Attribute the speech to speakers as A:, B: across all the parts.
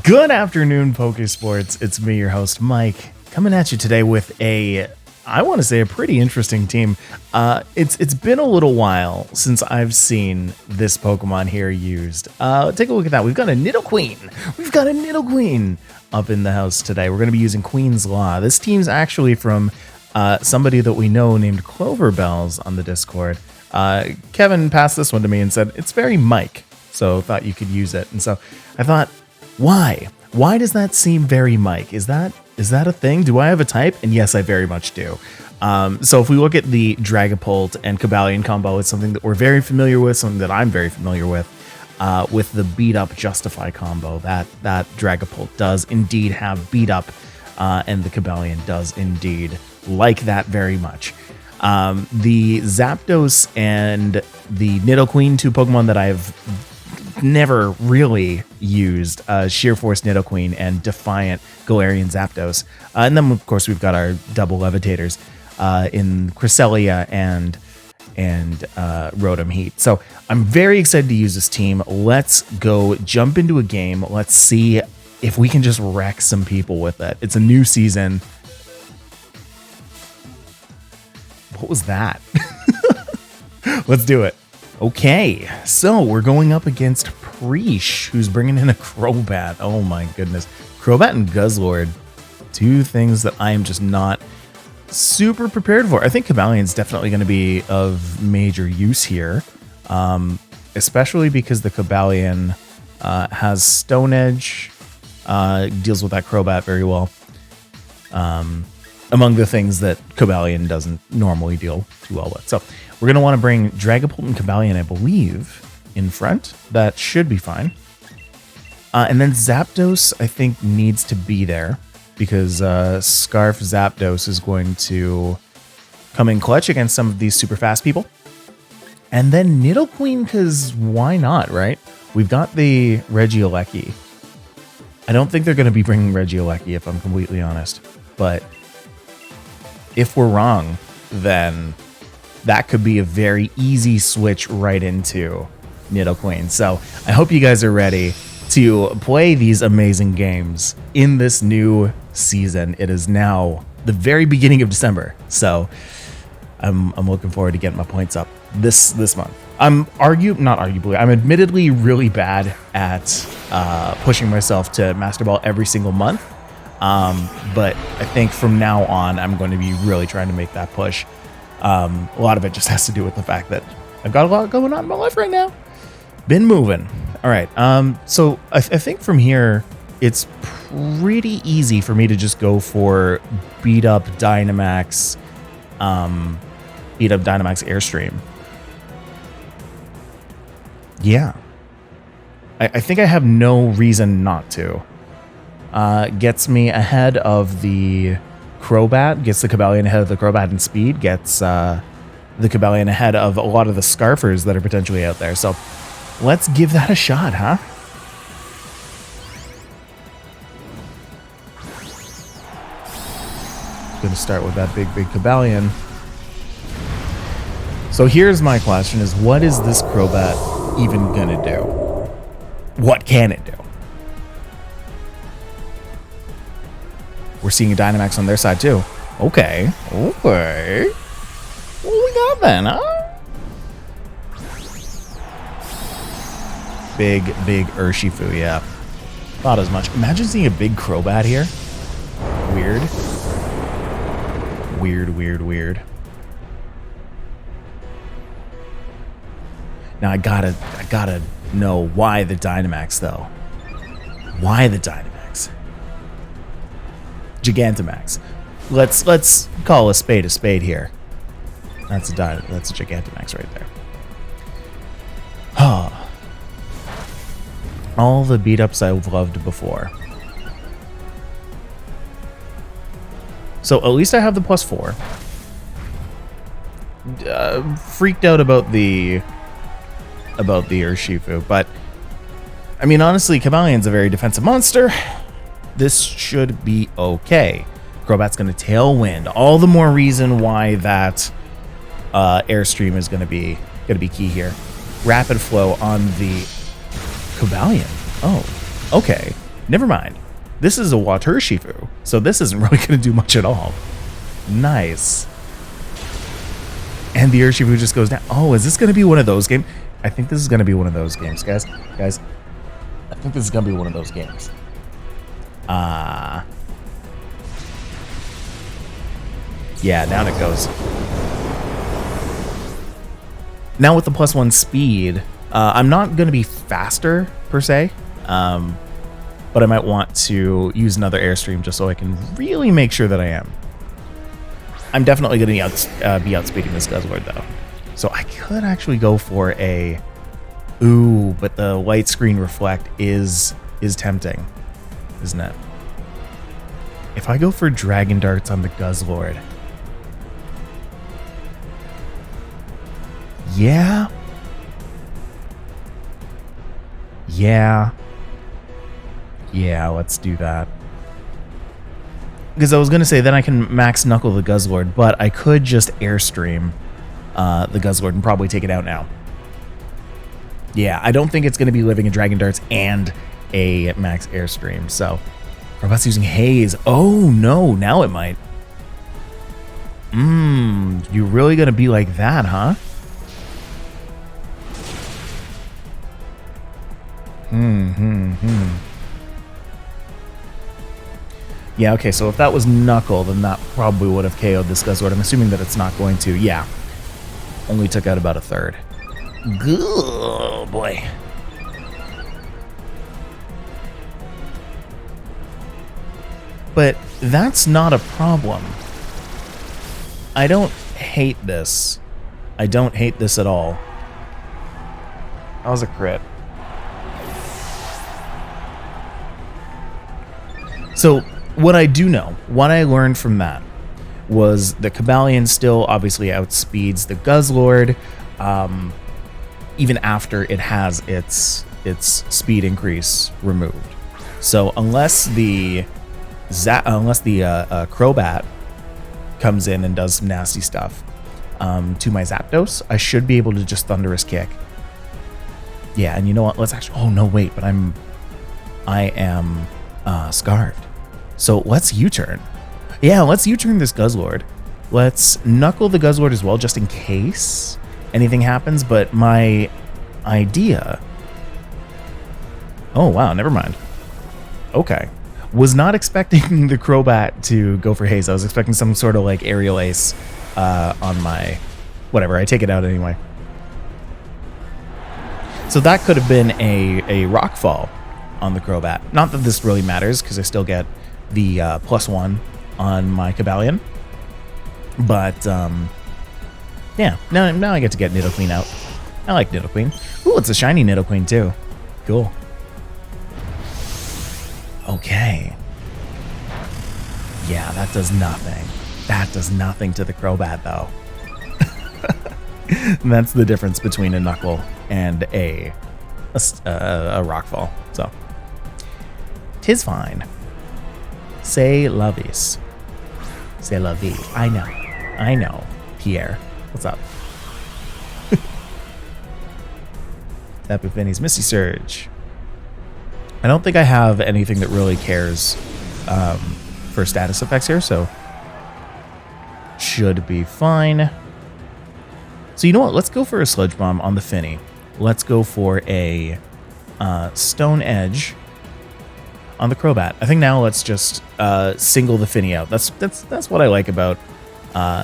A: Good afternoon, Pokésports. It's me, your host, Mike, coming at you today with I want to say a pretty interesting team. It's been a little while since I've seen this Pokemon here used. Take a look at that. We've got a NIDOQUEEN. We've got a NIDOQUEEN up in the house today. We're going to be using Queen's Law. This team's actually from somebody that we know named Cloverbells on the Discord. Kevin passed this one to me and said, it's very Mike, so thought you could use it. And so I thought, why? Why does that seem very Mike? Is that a thing? Do I have a type? And yes, I very much do. So if we look at the Dragapult and Cobalion combo, it's something that we're very familiar with, something that I'm very familiar with the beat up Justify combo. That Dragapult does indeed have beat up, and the Cobalion does indeed like that very much. The Zapdos and the NIDOQUEEN, two Pokemon that I've never really used, Sheer Force NIDOQUEEN and Defiant Galarian Zapdos. And then, of course, we've got our double levitators in Cresselia and Rotom Heat. So I'm very excited to use this team. Let's go jump into a game. Let's see if we can just wreck some people with it. It's a new season. What was that? Let's do it. Okay, so we're going up against Preesh, who's bringing in a Crobat. Oh my goodness. Crobat and Guzzlord. Two things that I am just not super prepared for. I think Cobalion's definitely going to be of major use here, especially because the Cobalion has Stone Edge, deals with that Crobat very well. Among the things that Cobalion doesn't normally deal too well with. So we're going to want to bring Dragapult and Cobalion, I believe, in front. That should be fine. And then Zapdos, I think, needs to be there because Scarf Zapdos is going to come in clutch against some of these super fast people. And then NIDOQUEEN, because why not, right? We've got the Regieleki. I don't think they're going to be bringing Regieleki, if I'm completely honest. But if we're wrong, then that could be a very easy switch right into NIDOQUEEN. So I hope you guys are ready to play these amazing games in this new season. It is now the very beginning of December, so I'm looking forward to getting my points up this month. I'm admittedly really bad at pushing myself to Master Ball every single month. But I think from now on, I'm going to be really trying to make that push. A lot of it just has to do with the fact that I've got a lot going on in my life right now. Been moving. All right. So I think from here, it's pretty easy for me to just go for beat up Dynamax Airstream. Yeah. I think I have no reason not to. Gets me ahead of the Crobat, gets the Cobalion ahead of the Crobat in speed, gets the Cobalion ahead of a lot of the Scarfers that are potentially out there. So let's give that a shot, huh? Gonna start with that big Cobalion. So here's my question is, what is this Crobat even gonna do? What can it do? We're seeing a Dynamax on their side, too. Okay. What we got then, huh? Big Urshifu, yeah. Thought as much. Imagine seeing a big Crobat here. Weird. Now, I gotta know why the Dynamax, though. Why the Dynamax? Gigantamax. Let's call a spade here. That's a Gigantamax right there. All the beat ups I've loved before. So at least I have the +4. Freaked out about the Urshifu, but I mean honestly, Cobalion's a very defensive monster. This should be okay. Crobat's going to Tailwind. All the more reason why that Airstream is going to be key here. Rapid Flow on the Cobalion. Oh, okay. Never mind. This is a Water Shifu, so this isn't really going to do much at all. Nice. And the Urshifu just goes down. Oh, is this going to be one of those games? I think this is going to be one of those games, guys. Guys, I think this is going to be one of those games. Yeah, down it goes. Now with the +1 speed, I'm not going to be faster, per se. But I might want to use another Airstream just so I can really make sure that I am. I'm definitely going to be outspeeding this Guzzlord, though. So I could actually go for a... Ooh, but the light screen reflect is tempting, isn't it? If I go for Dragon Darts on the Guzzlord... Yeah. Yeah, let's do that. Because I was going to say, then I can max knuckle the Guzzlord, but I could just Airstream the Guzzlord and probably take it out now. Yeah, I don't think it's going to be living in Dragon Darts and a max Airstream, so... Robot's using Haze. Oh, no, now it might. You're really going to be like that, huh? Yeah, okay, so if that was Knuckle, then that probably would have KO'd this Guzzlord. I'm assuming that it's not going to. Yeah. Only took out about a third. Good boy. But that's not a problem. I don't hate this. I don't hate this at all. That was a crit. So, what I do know, what I learned from that, was the Cobalion still obviously outspeeds the Guzzlord, even after it has its speed increase removed. So unless the Crobat comes in and does some nasty stuff to my Zapdos, I should be able to just Thunderous Kick. Yeah, and you know what? Let's actually... Oh, no, wait, but I am Scarved. So let's U-turn. Yeah, let's U-turn this Guzzlord. Let's Knuckle the Guzzlord as well, just in case anything happens, but my idea... Oh, wow, never mind. Okay. Was not expecting the Crobat to go for Haze. I was expecting some sort of, like, Aerial Ace on my... Whatever, I take it out anyway. So that could have been a Rock Fall on the Crobat. Not that this really matters, because I still get the +1 on my Cobalion. But, yeah, now I get to get NIDOQUEEN out. I like NIDOQUEEN. Ooh, it's a shiny NIDOQUEEN, too. Cool. Okay. Yeah, that does nothing. That does nothing to the Crobat, though. That's the difference between a Knuckle and a Rock Fall. So, 'tis fine. C'est la vie. C'est la vie. I know. Pierre, what's up? Tapu Fini's Misty Surge. I don't think I have anything that really cares for status effects here, so should be fine. So you know what? Let's go for a Sludge Bomb on the Fini. Let's go for a Stone Edge on the Crobat. I think now let's just single the Fini out. That's what I like about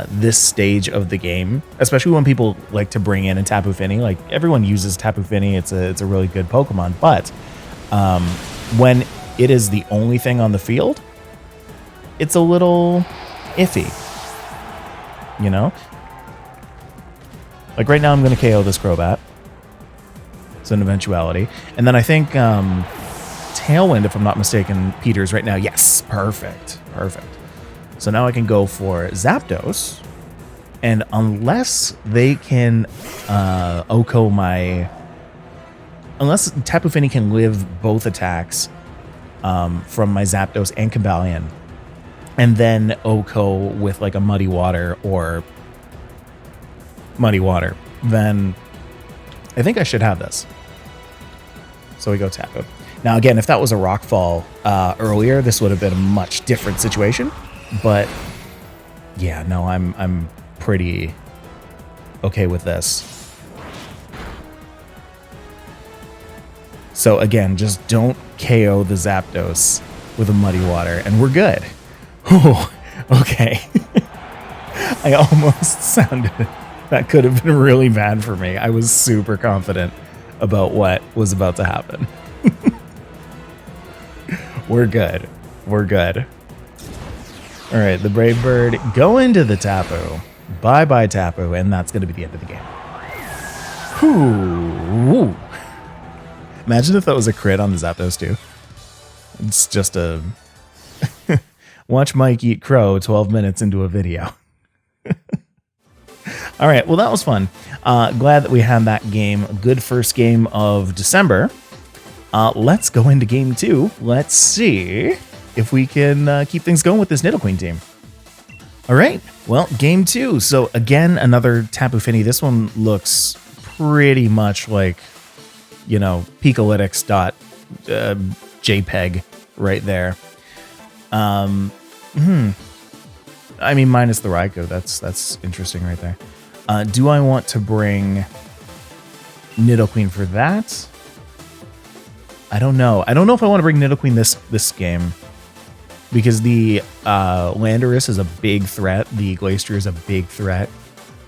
A: this stage of the game, especially when people like to bring in a Tapu Fini. Like, everyone uses Tapu Fini. It's a really good Pokemon, but when it is the only thing on the field, it's a little iffy, you know? Like right now I'm going to KO this Crobat. It's an eventuality. And then I think Tailwind, if I'm not mistaken, Peter's right now. Yes, perfect. Perfect. So now I can go for Zapdos. And unless they can OHKO my... Unless Tapu Fini can live both attacks from my Zapdos and Cobalion, and then OHKO with like a Muddy Water or Muddy Water, then I think I should have this. So we go Tapu. Now, again, if that was a rock fall earlier, this would have been a much different situation. But yeah, no, I'm pretty okay with this. So again, just don't KO the Zapdos with a Muddy Water, and we're good. Oh, okay. I almost sounded... That could have been really bad for me. I was super confident about what was about to happen. We're good. We're good. All right, the Brave Bird, go into the Tapu. Bye-bye, Tapu, and that's going to be the end of the game. Whew. Imagine if that was a crit on the Zapdos, too. It's just a... Watch Mike eat crow 12 minutes into a video. All right, well, that was fun. Glad that we had that game. A good first game of December. Let's go into game 2. Let's see if we can keep things going with this Nidoqueen team. All right, well, game 2. So again, another Tapu Fini. This one looks pretty much like, you know, Picolytics.jpg right there. I mean, minus the Raikou. That's interesting right there. Do I want to bring Nidoqueen for that? I don't know. I don't know if I want to bring Nidoqueen this game, because the Landorus is a big threat. The Glacier is a big threat.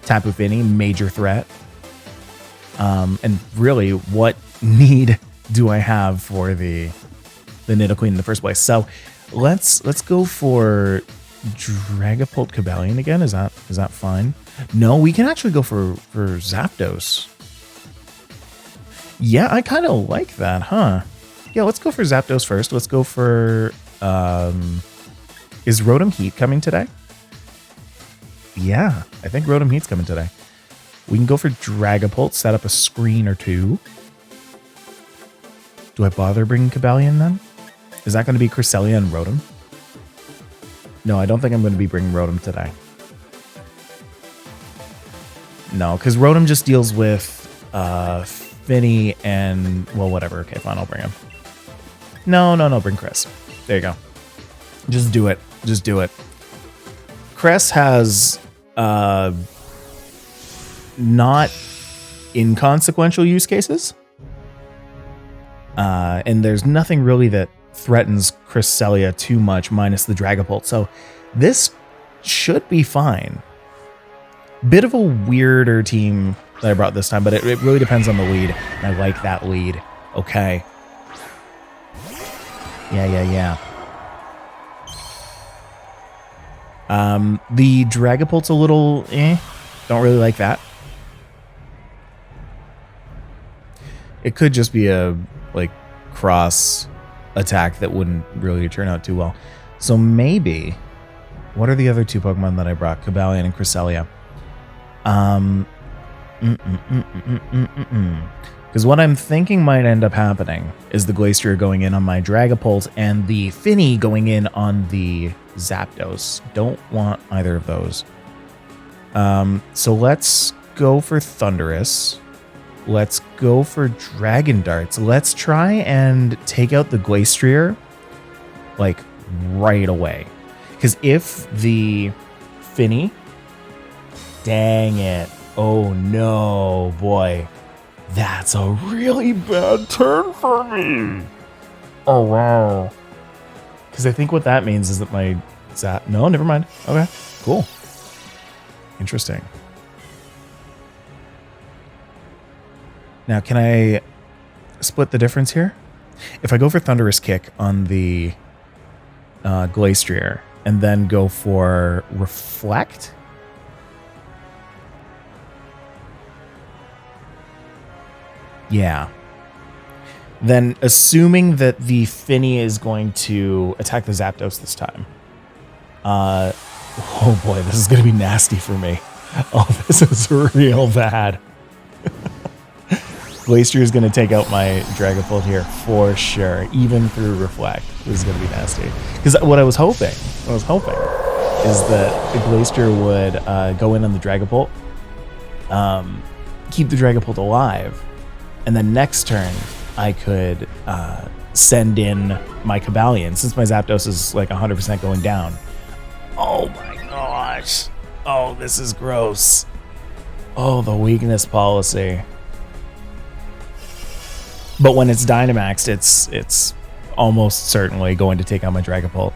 A: Tapu Fini, major threat. And really, what need do I have for the Nidoqueen in the first place? So let's go for Dragapult Cobalion again. Is that fine? No, we can actually go for Zapdos. Yeah, I kind of like that, huh? Yeah, let's go for Zapdos first. Let's go for... is Rotom Heat coming today? Yeah, I think Rotom Heat's coming today. We can go for Dragapult, set up a screen or two. Do I bother bringing Cobalion then? Is that going to be Cresselia and Rotom? No, I don't think I'm going to be bringing Rotom today. No, because Rotom just deals with Fini and... Well, whatever. Okay, fine, I'll bring him. No, bring Cress. There you go. Just do it. Just do it. Cress has not inconsequential use cases. And there's nothing really that threatens Cresselia too much, minus the Dragapult. So this should be fine. Bit of a weirder team that I brought this time, but it really depends on the lead. And I like that lead. Okay. Yeah. The Dragapult's a little don't really like that. It could just be a like cross attack that wouldn't really turn out too well. So maybe, what are the other two Pokemon that I brought? Cobalion and Cresselia. Because what I'm thinking might end up happening is the Glacier going in on my Dragapult and the Fini going in on the Zapdos. Don't want either of those. So let's go for Thundurus. Let's go for Dragon Darts. Let's try and take out the Glastrier like right away. Because if the Fini... Dang it. Oh no, boy. That's a really bad turn for me. Oh wow. Because I think what that means is that my Zap... No, never mind. Okay, cool. Interesting. Now, can I split the difference here? If I go for Thunderous Kick on the Glastrier and then go for Reflect... Yeah. Then, assuming that the Fini is going to attack the Zapdos this time. Oh boy, this is going to be nasty for me. Oh, this is real bad. Glacier is going to take out my Dragapult here for sure, even through Reflect. This is going to be nasty. Because what I was hoping is that the Glacier would go in on the Dragapult, keep the Dragapult alive, and then next turn I could send in my Cobalion since my Zapdos is like 100% going down. Oh my gosh. Oh, this is gross. Oh, the weakness policy. But when it's Dynamaxed, it's almost certainly going to take out my Dragapult.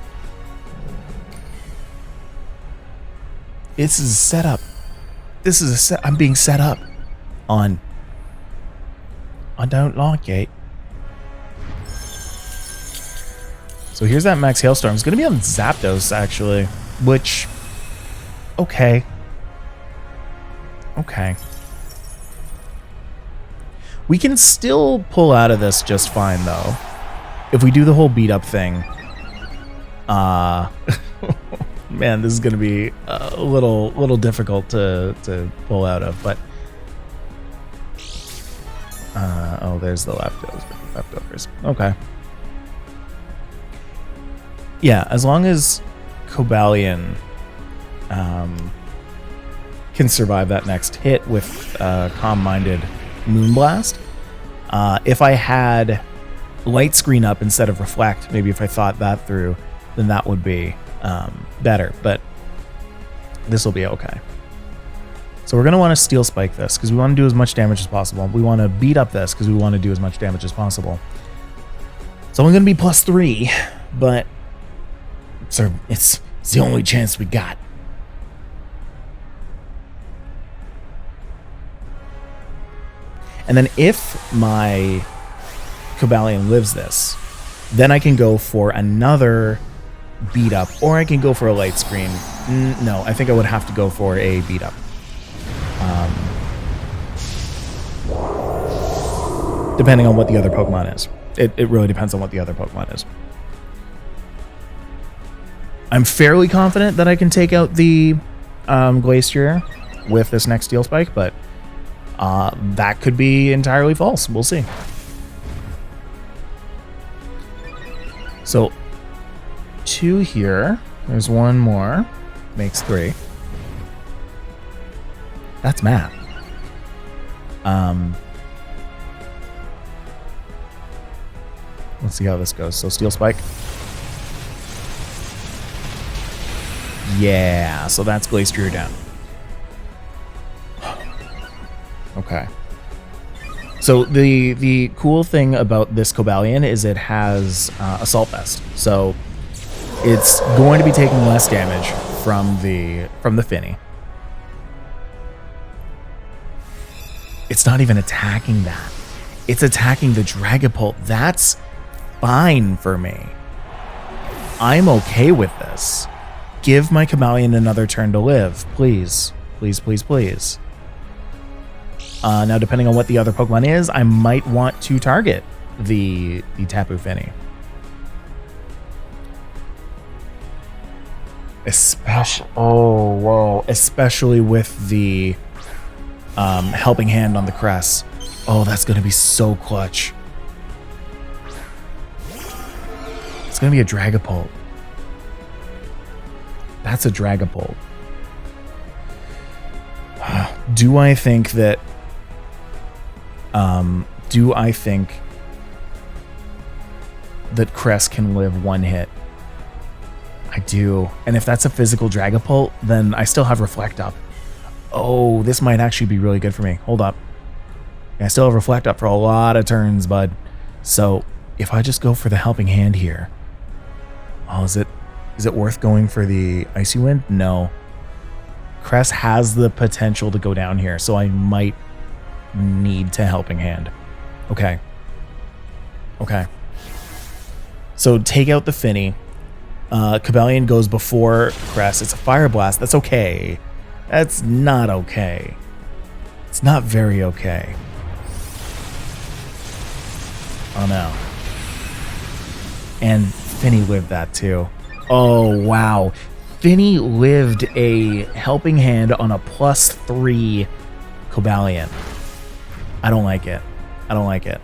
A: This is a setup. This is a set. I'm being set up on. I don't like it. So here's that Max Hailstorm. It's going to be on Zapdos, actually. Which, okay. Okay. We can still pull out of this just fine, though. If we do the whole beat up thing. Man, this is going to be a little difficult to pull out of, but oh, there's the leftovers. Okay. Yeah, as long as Cobalion can survive that next hit with Calm-Minded Moonblast. If I had Light Screen up instead of Reflect, maybe if I thought that through, then that would be better, but this will be okay. So we're going to want to Steel Spike this because we want to do as much damage as possible. We want to beat up this because we want to do as much damage as possible. It's only going to be +3, but it's the only chance we got. And then if my Cobalion lives this, then I can go for another beat up, or I can go for a Light Screen. No, I think I would have to go for a beat up. Depending on what the other Pokemon is. It really depends on what the other Pokemon is. I'm fairly confident that I can take out the Glacier with this next Steel Spike, but that could be entirely false. We'll see. So 2 here. There's 1 more. Makes 3. That's math. Let's see how this goes. So Steel Spike. Yeah, so that's Glacier down. Okay. So the cool thing about this Cobalion is it has Assault Vest. So it's going to be taking less damage from the Fini. It's not even attacking that. It's attacking the Dragapult. That's fine for me. I'm okay with this. Give my Cobalion another turn to live, please. Please, please, please. Now, depending on what the other Pokemon is, I might want to target the Tapu Fini. Especially with the Helping Hand on the Crest. Oh, that's going to be so clutch. It's going to be a Dragapult. That's a Dragapult. Do I think that Crest can live 1 hit? I do. And if that's a physical Dragapult, then I still have Reflect up. Oh, this might actually be really good for me. Hold up. I still have Reflect up for a lot of turns, bud. So if I just go for the Helping Hand here. Oh, is it worth going for the Icy Wind? No. Crest has the potential to go down here, so I might need to Helping Hand. Okay. Okay. So take out the Fini. Cobalion goes before Crest. It's a Fire Blast. That's okay. That's not okay. It's not very okay. Oh no. And Fini lived that too. Oh wow. Fini lived a Helping Hand on a +3 Cobalion. I don't like it. I don't like it.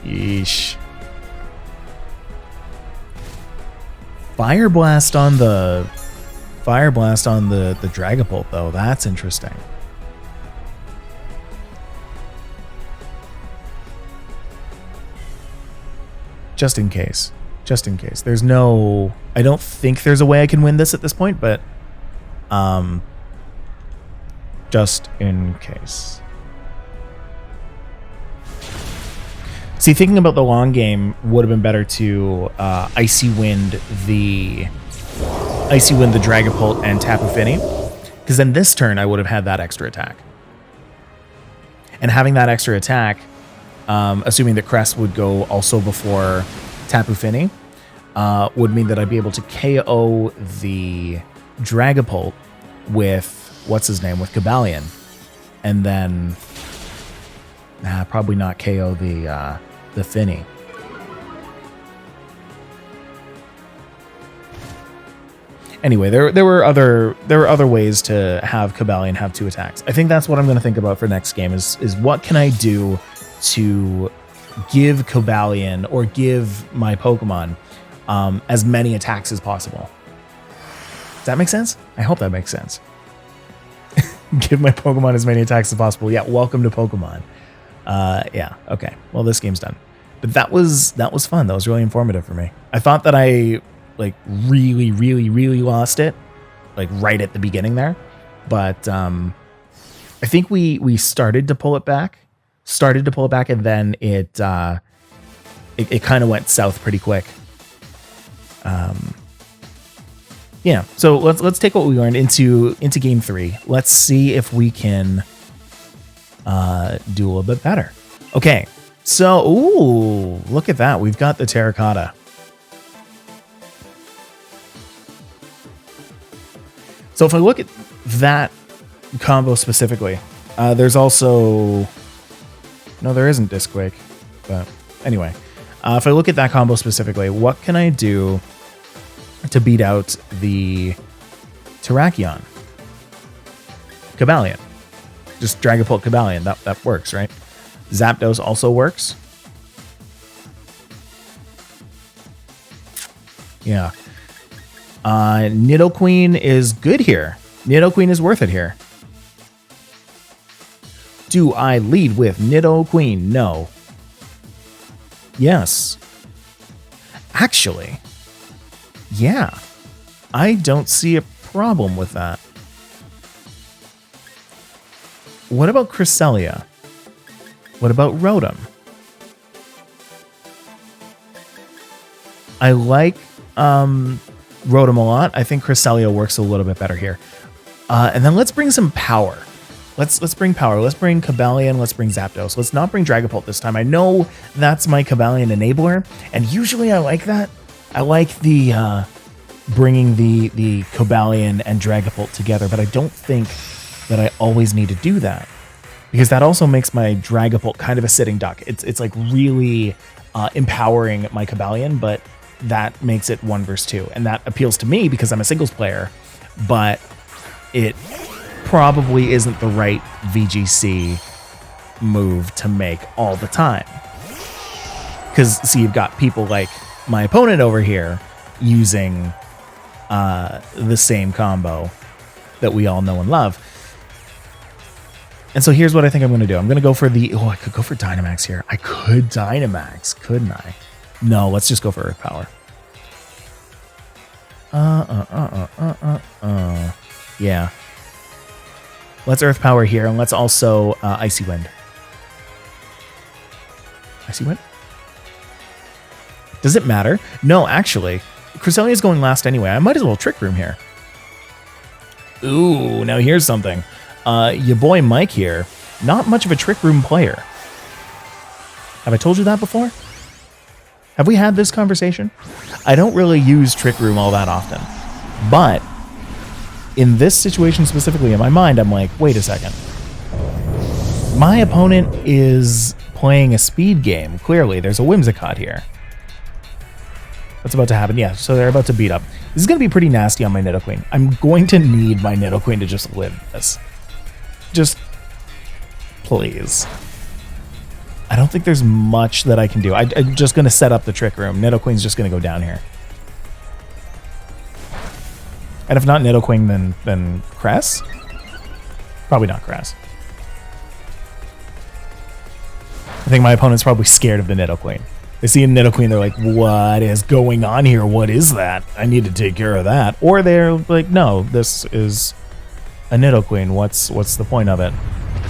A: Yeesh. Fire Blast on the Dragapult though. That's interesting. just in case. Just in case. There's no... I don't think there's a way I can win this at this point, but... just in case. See, thinking about the long game would have been better to Icy Wind the Dragapult and Tapu Fini, because then this turn I would have had that extra attack. And having that extra attack, assuming that Crest would go also before Tapu Fini, would mean that I'd be able to KO the Dragapult with, what's his name, with Cobalion. And then, probably not KO the Fini. Anyway, there were other ways to have Cobalion have 2 attacks. I think that's what I'm going to think about for next game is what can I do to give Cobalion or give my Pokemon as many attacks as possible. Does that make sense? I hope that makes sense. Give my Pokemon as many attacks as possible. Yeah, welcome to Pokemon. Yeah, okay. Well, this game's done. But that was fun. That was really informative for me. I thought that I really lost it, like right at the beginning there. But I think we started to pull it back. And then it kind of went south pretty quick. Yeah, so let's take what we learned into game 3. Let's see if we can do a little bit better. Okay, so ooh, look at that. We've got the Terracotta. So if I look at that combo specifically, there's also... No, there isn't Discquake. But anyway, if I look at that combo specifically, what can I do to beat out the Terrakion? Cobalion. Just Dragapult Cobalion. That works, right? Zapdos also works. Yeah. NIDOQUEEN is good here. NIDOQUEEN is worth it here. Do I lead with NIDOQUEEN? No. Yes. Actually, yeah. I don't see a problem with that. What about Cresselia? What about Rotom? I like Rotom a lot. I think Cresselia works a little bit better here. And then let's bring some power. Let's bring power. Let's bring Cobalion. Let's bring Zapdos. Let's not bring Dragapult this time. I know that's my Cobalion enabler, and usually I like that. I like the bringing the Cobalion and Dragapult together, but I don't think that I always need to do that, because that also makes my Dragapult kind of a sitting duck. It's like really empowering my Cobalion, but that makes it 1 versus 2, and that appeals to me because I'm a singles player, but it probably isn't the right VGC move to make all the time. Because, see, you've got people like my opponent over here using the same combo that we all know and love. And so here's what I think I'm going to do. I'm going to go for the... Oh, I could go for Dynamax here. I could Dynamax, couldn't I? No, let's just go for Earth Power. Yeah. Let's Earth Power here, and let's also Icy Wind. Icy Wind? Does it matter? No, actually. Cresselia is going last anyway. I might as well Trick Room here. Ooh, now here's something. Your boy Mike here, not much of a Trick Room player. Have I told you that before? Have we had this conversation? I don't really use Trick Room all that often. But in this situation specifically, in my mind, I'm like, wait a second. My opponent is playing a speed game. Clearly, there's a Whimsicott here. What's about to happen? Yeah, so they're about to beat up. This is going to be pretty nasty on my NIDOQUEEN. I'm going to need my NIDOQUEEN to just live this. Just, please. I don't think there's much that I can do. I'm just going to set up the Trick Room. NIDOQUEEN's just going to go down here. And if not NIDOQUEEN, then Cress? Probably not Cress. I think my opponent's probably scared of the NIDOQUEEN. They see a NIDOQUEEN, they're like, what is going on here? What is that? I need to take care of that. Or they're like, no, this is a NIDOQUEEN. What's the point of it?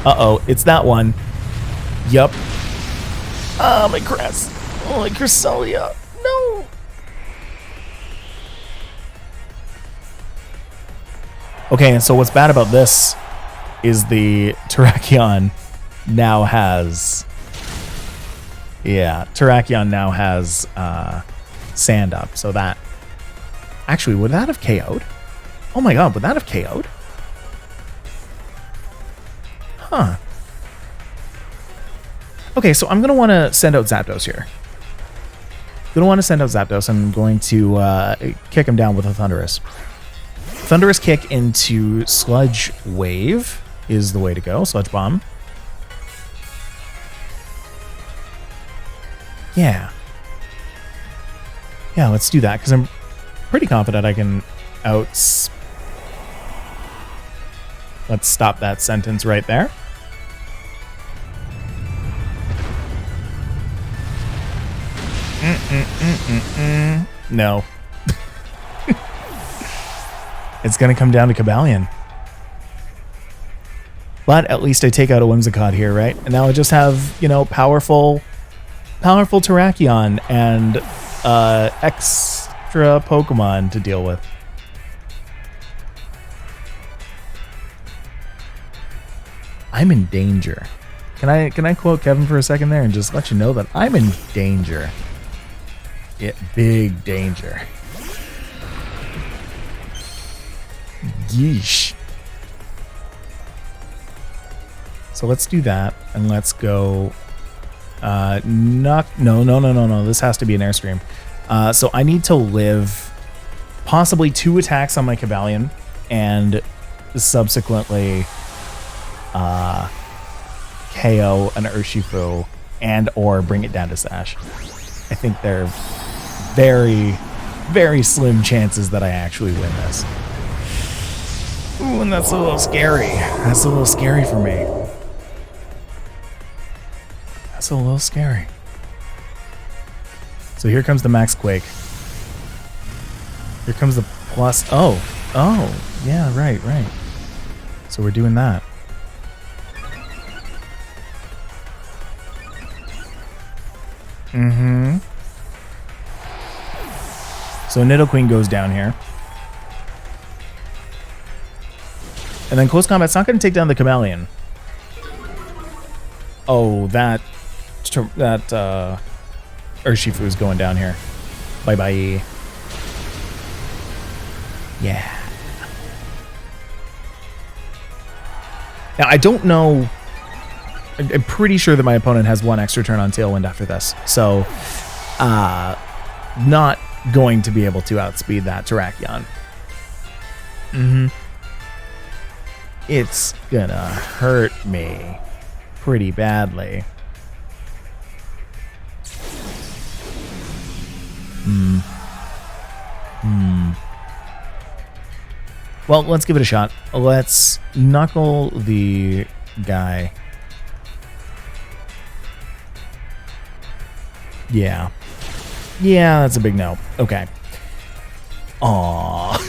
A: Uh-oh, it's that one. Yup. Ah, my crest. Oh, my Cresselia. No. Okay, and so what's bad about this is the Terrakion now has... Yeah, Terrakion now has Sand Up, so that... Actually, would that have KO'd? Oh my god, would that have KO'd? Huh. Okay, so I'm going to want to send out Zapdos here. I'm going to kick him down with a Thunderous. Thunderous Kick into Sludge Wave is the way to go. Sludge Bomb. Yeah. Yeah, let's do that, because I'm pretty confident I can Let's stop that sentence right there. No. It's going to come down to Cobalion. But at least I take out a Whimsicott here, right? And now I just have, you know, powerful Terrakion and extra Pokemon to deal with. I'm in danger. Can I quote Kevin for a second there and just let you know that I'm in danger? Yeah, big danger. Yeesh. So let's do that, and let's go. No. This has to be an Airstream. So I need to live possibly 2 attacks on my Cobalion, and subsequently KO an Urshifu and or bring it down to Sash. I think they're very, very slim chances that I actually win this. Ooh, and that's a little scary. That's a little scary for me. That's a little scary. So here comes the Max Quake. Here comes the plus. Oh, yeah, right. So we're doing that. So NIDOQUEEN goes down here. And then close combat's not going to take down the Cobalion. Oh, that Urshifu is going down here. Bye-bye. Yeah. Now, I don't know... I'm pretty sure that my opponent has 1 extra turn on Tailwind after this. So, not going to be able to outspeed that Terrakion. It's gonna hurt me pretty badly. Well, let's give it a shot. Let's knuckle the guy. Yeah, that's a big no. Okay. Aww.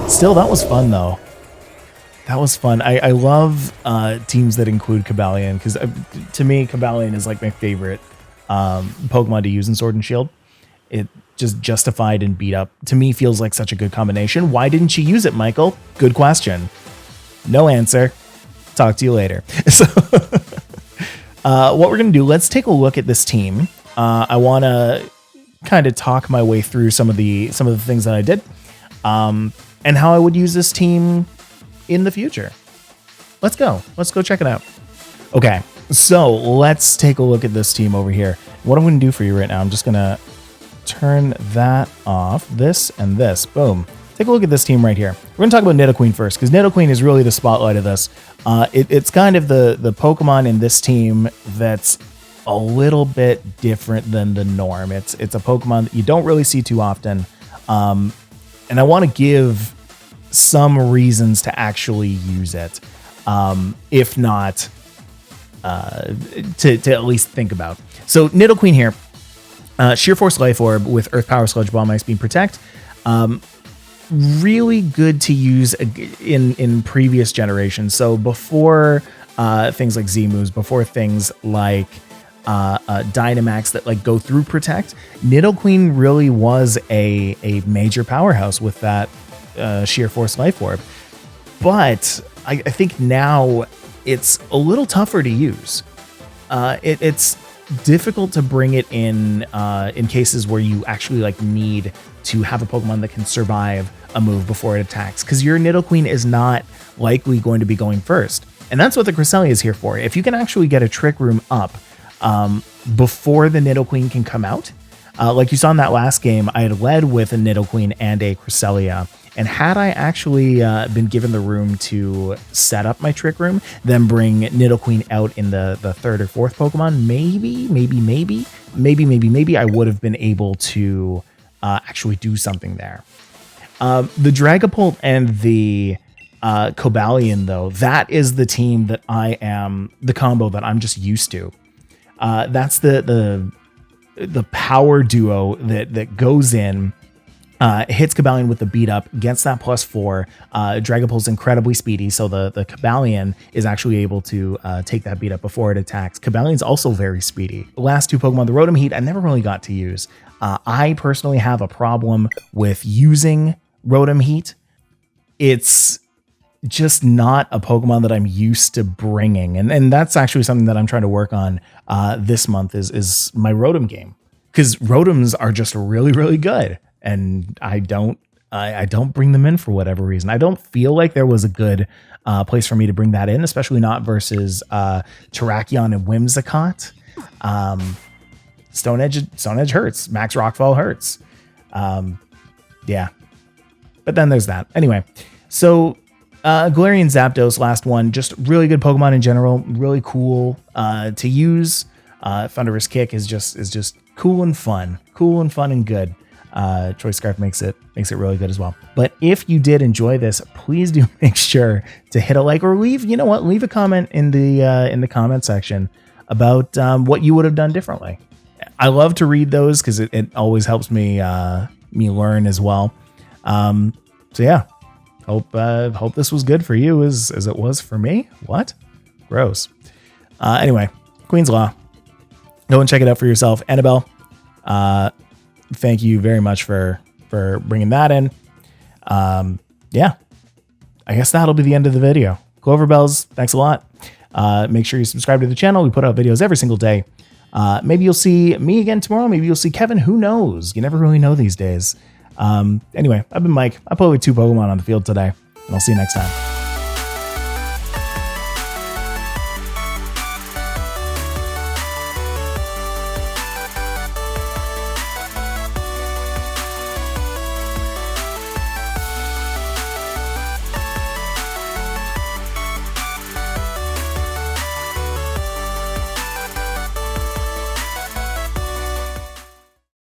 A: Still, that was fun, though. That was fun. I love teams that include Cobalion, because to me, Cobalion is like my favorite Pokemon to use in Sword and Shield. It just justified and beat up, to me, feels like such a good combination. Why didn't you use it, Michael? Good question. No answer. Talk to you later. So, what we're going to do, let's take a look at this team. I want to kind of talk my way through some of the things that I did. And how I would use this team in the future. Let's go check it out. Okay, so let's take a look at this team over here. What I'm going to do for you right now, I'm just going to turn that off, this and this, boom. Take a look at this team right here. We're going to talk about NIDOQUEEN first, because NIDOQUEEN is really the spotlight of this. It's kind of the Pokemon in this team that's a little bit different than the norm. It's a Pokemon that you don't really see too often. And I want to give some reasons to actually use it. If not, to at least think about. So Nidoqueen here, Sheer Force Life Orb with Earth Power, Sludge Bomb, Ice Beam, Protect. Really good to use in previous generations. So before things like Z-moves, before things like Dynamax that like go through Protect, Nidoqueen really was a major powerhouse with that Sheer Force Life Orb. But I think now it's a little tougher to use. It's difficult to bring it in cases where you actually like need to have a Pokemon that can survive a move before it attacks, because your Nidoqueen is not likely going to be going first. And that's what the Cresselia is here for. If you can actually get a Trick Room up before the Nidoqueen can come out, like you saw in that last game, I had led with a Nidoqueen and a Cresselia. And had I actually been given the room to set up my Trick Room, then bring Nidoqueen out in the third or fourth Pokemon, maybe I would have been able to actually do something there. The Dragapult and the Cobalion, though, that is the team that the combo that I'm just used to. That's the power duo that goes in, hits Cobalion with the beat up, gets that +4. Dragapult's incredibly speedy, so the Cobalion is actually able to take that beat up before it attacks. Cobalion's also very speedy. The last two Pokemon, the Rotom Heat, I never really got to use. I personally have a problem with using Rotom Heat. It's just not a Pokemon that I'm used to bringing. And that's actually something that I'm trying to work on this month is my Rotom game. Because Rotoms are just really, really good. And I don't bring them in for whatever reason. I don't feel like there was a good place for me to bring that in, especially not versus Terrakion and Whimsicott. Stone Edge hurts. Max Rockfall hurts. Yeah. But then there's that. Anyway, so Galarian Zapdos, last one, just really good Pokemon in general, really cool to use. Thunderous Kick is just cool and fun and good. Choice Scarf makes it really good as well. But if you did enjoy this, please do make sure to hit a like or leave a comment in the comment section about what you would have done differently. I love to read those because it always helps me learn as well. So yeah, hope this was good for you as it was for me. What? Gross. Anyway, Queen's Law. Go and check it out for yourself. Annabelle, thank you very much for bringing that in. Yeah, I guess that'll be the end of the video. Cloverbells, thanks a lot. Make sure you subscribe to the channel. We put out videos every single day. Maybe you'll see me again tomorrow. Maybe you'll see Kevin. Who knows? You never really know these days. Anyway, I've been Mike. I played with 2 Pokemon on the field today, and I'll see you next time.